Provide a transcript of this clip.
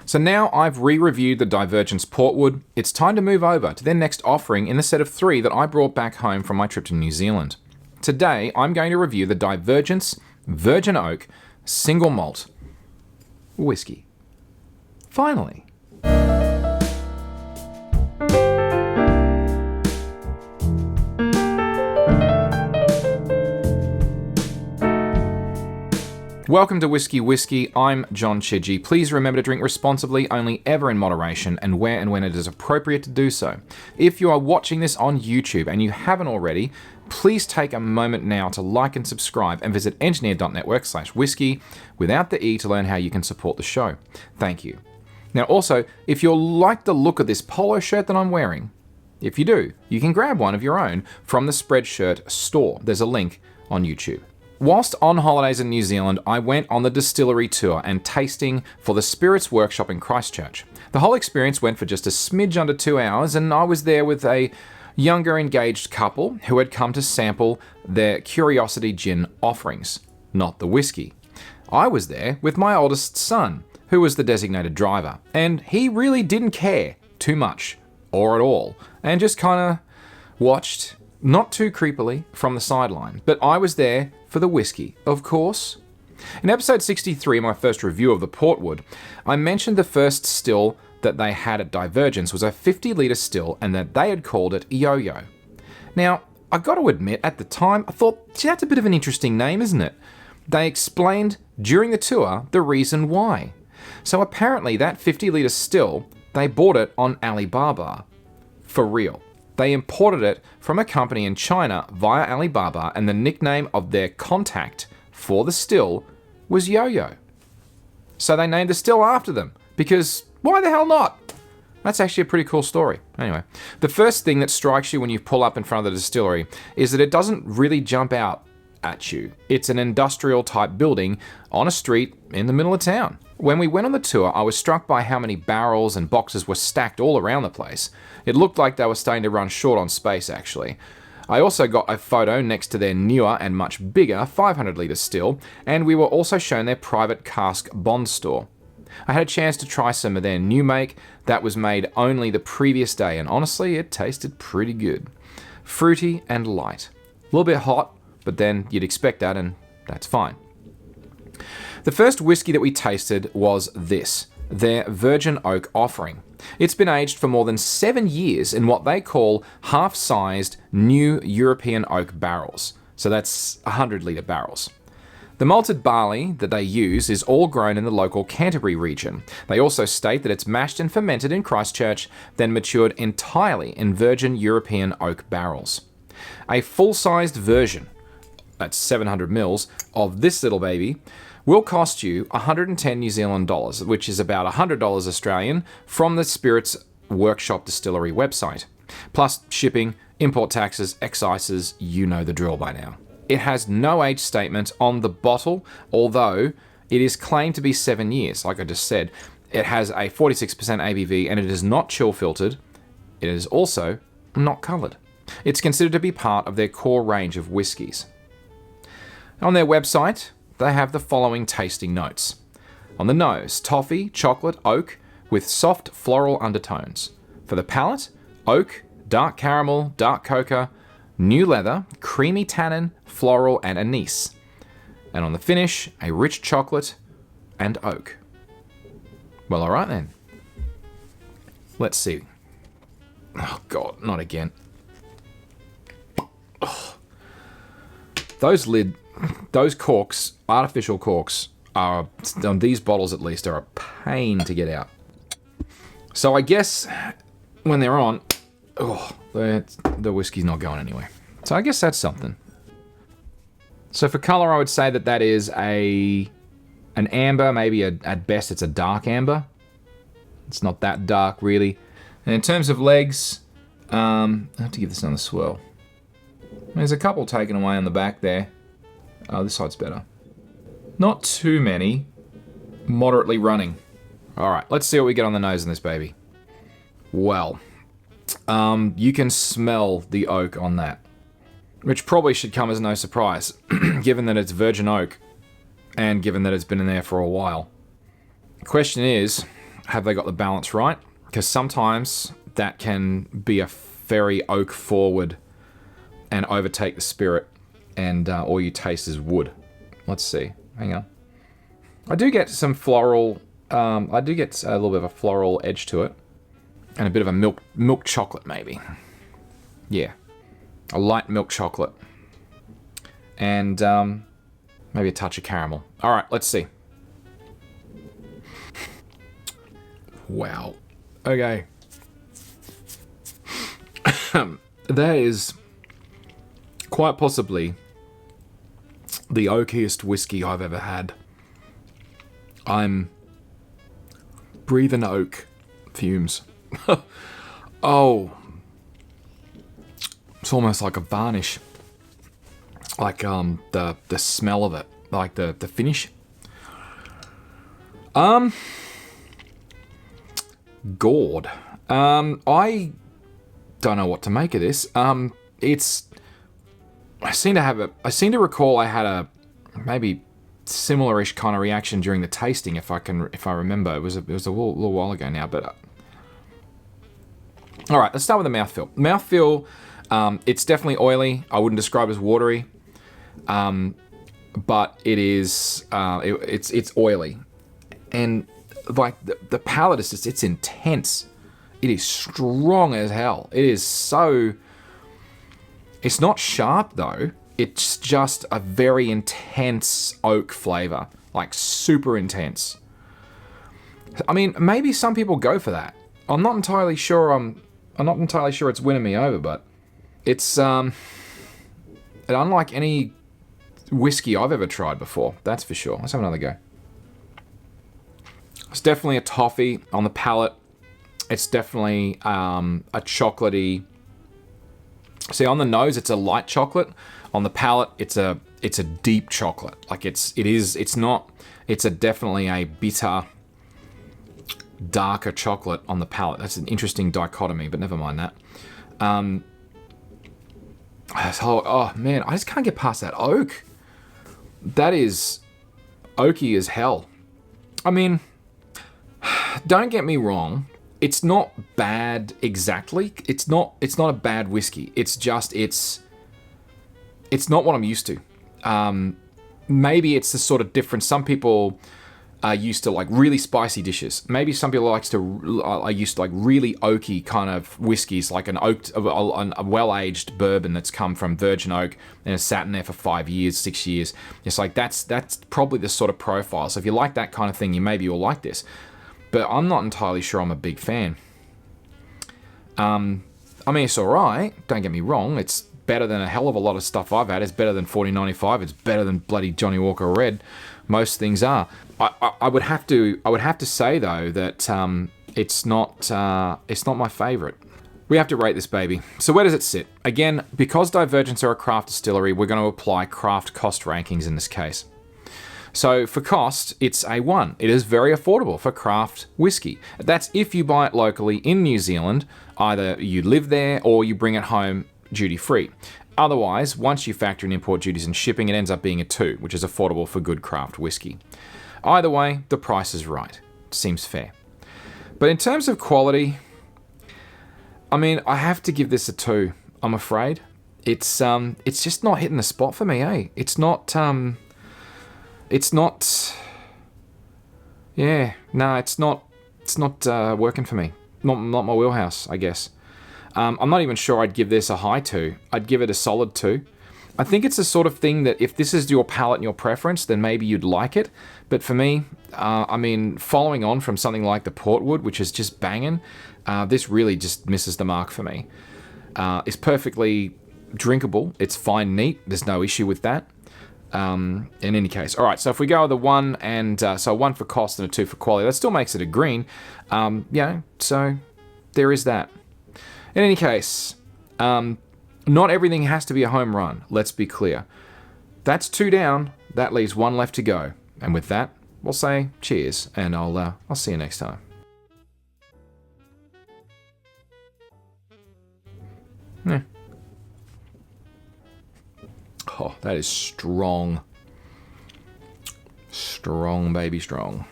So now I've re-reviewed the Divergence Portwood, it's time to move over to their next offering in the set of 3 that I brought back home from my trip to New Zealand. Today, I'm going to review the Divergence Virgin Oak Single Malt Whisky. Finally. Welcome to Whisky. I'm John Chidgey. Please remember to drink responsibly, only ever in moderation, and where and when it is appropriate to do so. If you are watching this on YouTube and you haven't already, please take a moment now to like and subscribe and visit engineer.network/whisky without the E to learn how you can support the show. Thank you. Now also, if you like the look of this polo shirt that I'm wearing, if you do, you can grab one of your own from the Spreadshirt store. There's a link on YouTube. Whilst on holidays in New Zealand, I went on the distillery tour and tasting for the Spirits Workshop in Christchurch. The whole experience went for just a smidge under 2 hours, and I was there with a younger engaged couple who had come to sample their Curiosity Gin offerings, not the whiskey. I was there with my oldest son, who was the designated driver, and he really didn't care too much, or at all, and just kind of watched, not too creepily, from the sideline. But I was there for the whiskey, of course. In episode 63, my first review of the Portwood, I mentioned the first still that they had at Divergence was a 50-litre still and that they had called it Yo-Yo. Now, I got to admit, at the time, I thought, gee, that's a bit of an interesting name, isn't it? They explained during the tour the reason why. So apparently that 50-litre still, they bought it on Alibaba. For real. They imported it from a company in China via Alibaba, and the nickname of their contact for the still was Yo-Yo. So they named the still after them, because why the hell not? That's actually a pretty cool story. Anyway, the first thing that strikes you when you pull up in front of the distillery is that it doesn't really jump out at you. It's an industrial type building on a street in the middle of town. When we went on the tour, I was struck by how many barrels and boxes were stacked all around the place. It looked like they were starting to run short on space, actually. I also got a photo next to their newer and much bigger 500-litre still, and we were also shown their private cask bond store. I had a chance to try some of their new make that was made only the previous day, and honestly, it tasted pretty good. Fruity and light. A little bit hot, but then you'd expect that, and that's fine. The first whiskey that we tasted was this, their Virgin Oak offering. It's been aged for more than 7 years in what they call half-sized new European oak barrels. So that's 100-litre barrels. The malted barley that they use is all grown in the local Canterbury region. They also state that it's mashed and fermented in Christchurch, then matured entirely in virgin European oak barrels. A full-sized version, that's 700 mils, of this little baby will cost you 110 New Zealand dollars, which is about $100 Australian, from the Spirits Workshop Distillery website. Plus shipping, import taxes, excises, you know the drill by now. It has no age statement on the bottle, although it is claimed to be 7 years, like I just said. It has a 46% ABV and it is not chill filtered. It is also not coloured. It's considered to be part of their core range of whiskies. On their website, they have the following tasting notes. On the nose, toffee, chocolate, oak, with soft floral undertones. For the palate, oak, dark caramel, dark cocoa, new leather, creamy tannin, floral, and anise. And on the finish, a rich chocolate and oak. Well, alright then. Let's see. Oh god, not again. Oh. Those corks, artificial corks, are, on these bottles at least, are a pain to get out. So I guess when they're on, the whiskey's not going anywhere. So I guess that's something. So for colour, I would say that is an amber, maybe at best it's a dark amber. It's not that dark, really. And in terms of legs, I have to give this another swirl. There's a couple taken away on the back there. This side's better. Not too many. Moderately running. Alright, let's see what we get on the nose in this baby. Well, you can smell the oak on that. Which probably should come as no surprise, given that it's virgin oak, and given that it's been in there for a while. The question is, Have they got the balance right? Because sometimes that can be a very oak forward and overtake the spirit, and all you taste is wood. Let's see. Hang on. I do get some floral. I do get a little bit of a floral edge to it, and a bit of a milk chocolate maybe. Yeah, a light milk chocolate, and maybe a touch of caramel. All right, let's see. Wow. Okay. That is quite possibly the oakiest whiskey I've ever had. I'm breathing oak fumes. Oh. It's almost like a varnish. Like the smell of it. Like the finish. Gourd. I don't know what to make of this. It's. I seem to recall I had a maybe similar-ish kind of reaction during the tasting, if I remember. It was a little while ago now, but. All right, let's start with the mouthfeel. Mouthfeel, it's definitely oily. I wouldn't describe it as watery, but it is. It's oily, and like the palate is just, it's intense. It is strong as hell. It is so. It's not sharp though. It's just a very intense oak flavor, like super intense. I mean, maybe some people go for that. I'm not entirely sure. I'm not entirely sure it's winning me over, but it's unlike any whiskey I've ever tried before. That's for sure. Let's have another go. It's definitely a toffee on the palate. It's definitely a chocolatey. See, on the nose, it's a light chocolate. On the palate, it's a deep chocolate. Like it's definitely a bitter, darker chocolate on the palate. That's an interesting dichotomy, but never mind that. Oh man, I just can't get past that oak. That is oaky as hell. I mean, don't get me wrong. It's not bad exactly. It's not a bad whiskey. It's just it's not what I'm used to. Maybe it's the sort of difference. Some people are used to like really spicy dishes. Maybe some people are used to like really oaky kind of whiskeys, like a well-aged bourbon that's come from virgin oak and has sat in there for 5 years, 6 years. It's like that's probably the sort of profile. So if you like that kind of thing, maybe you'll like this. But I'm not entirely sure I'm a big fan. I mean, it's alright, don't get me wrong. It's better than a hell of a lot of stuff I've had. It's better than 4095. It's better than bloody Johnny Walker Red. Most things are. I would have to say though that it's not my favourite. We have to rate this baby. So where does it sit? Again, because Divergence are a craft distillery, we're going to apply craft cost rankings in this case. So for cost, it's a 1. It is very affordable for craft whiskey. That's if you buy it locally in New Zealand. Either you live there or you bring it home duty-free. Otherwise, once you factor in import duties and shipping, it ends up being a 2, which is affordable for good craft whiskey. Either way, the price is right. Seems fair. But in terms of quality, I mean, I have to give this a 2, I'm afraid. It's just not hitting the spot for me, eh? It's not, yeah, no, it's not working for me. Not my wheelhouse, I guess. I'm not even sure I'd give this a high 2. I'd give it a solid 2. I think it's the sort of thing that if this is your palate and your preference, then maybe you'd like it. But for me, I mean, following on from something like the Portwood, which is just banging, this really just misses the mark for me. It's perfectly drinkable. It's fine, neat. There's no issue with that. In any case. All right, so if we go with a 1 and so a 1 for cost and a 2 for quality, that still makes it a green. So there is that. In any case, not everything has to be a home run. Let's be clear. That's 2 down. That leaves 1 left to go. And with that, we'll say cheers, and I'll see you next time. Yeah. Oh, that is strong. Strong, baby, strong.